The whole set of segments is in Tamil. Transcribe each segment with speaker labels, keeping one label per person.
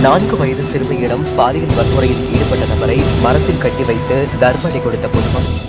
Speaker 1: 4 வயது சிறுமியிடம் பாலியல் வன்முறையில் ஈடுபட்ட நபரை மரத்தில் கட்டி வைத்து தர்மடி கொடுத்த பொதுமக்கள்.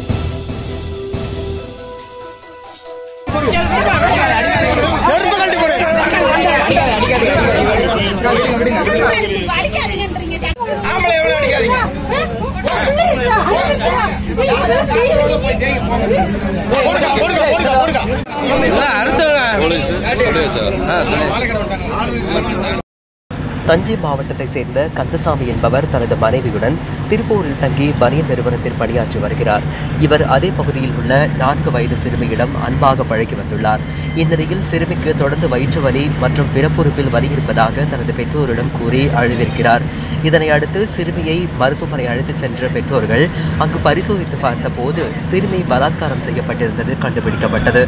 Speaker 1: தஞ்சை மாவட்டத்தைச் சேர்ந்த கந்தசாமி என்பவர் தனது மனைவியுடன் திருப்பூரில் தங்கி பனியன் நிறுவனத்தில் பணியாற்றி வருகிறார். இவர் அதே பகுதியில் உள்ள 4 வயது சிறுமியிடம் அன்பாக பழகி வந்துள்ளார். இந்நிலையில் சிறுமிக்கு தொடர்ந்து வயிற்று வலி மற்றும் பிறப்புறுப்பில் வலி இருப்பதாக தனது பெற்றோரிடம் கூறி அழுதிருக்கிறார். இதனை அடுத்து சிறுமியை மருத்துவமனை அழைத்துச் சென்ற பெற்றோர்கள் அங்கு பரிசோதித்து பார்த்தபோது சிறுமி பலாத்காரம் செய்யப்பட்டிருந்தது கண்டுபிடிக்கப்பட்டது.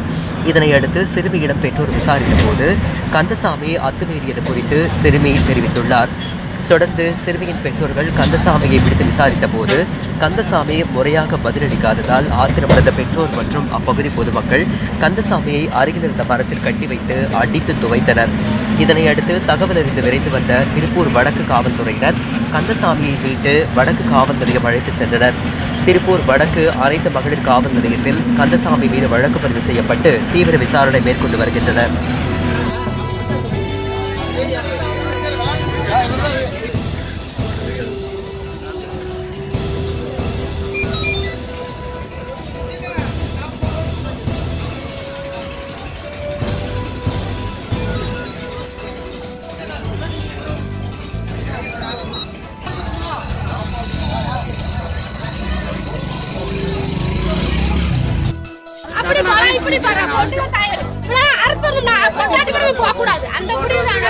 Speaker 1: இதனையடுத்து சிறுமியிடம் பெற்றோர் விசாரித்த போது கந்தசாமி அத்துமீறியது குறித்து சிறுமி தெரிவித்துள்ளார். தொடர்ந்து சிறுமியின் பெற்றோர்கள் கந்தசாமியை விடுத்து விசாரித்த போது கந்தசாமி முறையாக பதிலளிக்காததால் ஆத்திரமடைந்த பெற்றோர் மற்றும் அப்பகுதி பொதுமக்கள் கந்தசாமியை அருகில் இருந்த மரத்தில் கட்டி வைத்து அடித்து துவைத்தனர். இதனையடுத்து தகவல் அறிந்து விரைந்து வந்த திருப்பூர் வடக்கு காவல்துறையினர் கந்தசாமியை மீட்டு வடக்கு காவல் நிலையம் அழைத்து சென்றனர். திருப்பூர் வடக்கு அனைத்து மகளிர் காவல் நிலையத்தில் கந்தசாமி மீது வழக்கு பதிவு செய்யப்பட்டு தீவிர விசாரணை மேற்கொண்டு வருகின்றனர்.
Speaker 2: இப்படி பாரு பொண்ணுங்க டயர் இவ்வளவு அறுத்துறா பொண்டாட்டி கூட போக கூடாது அந்த முடிவு தான்.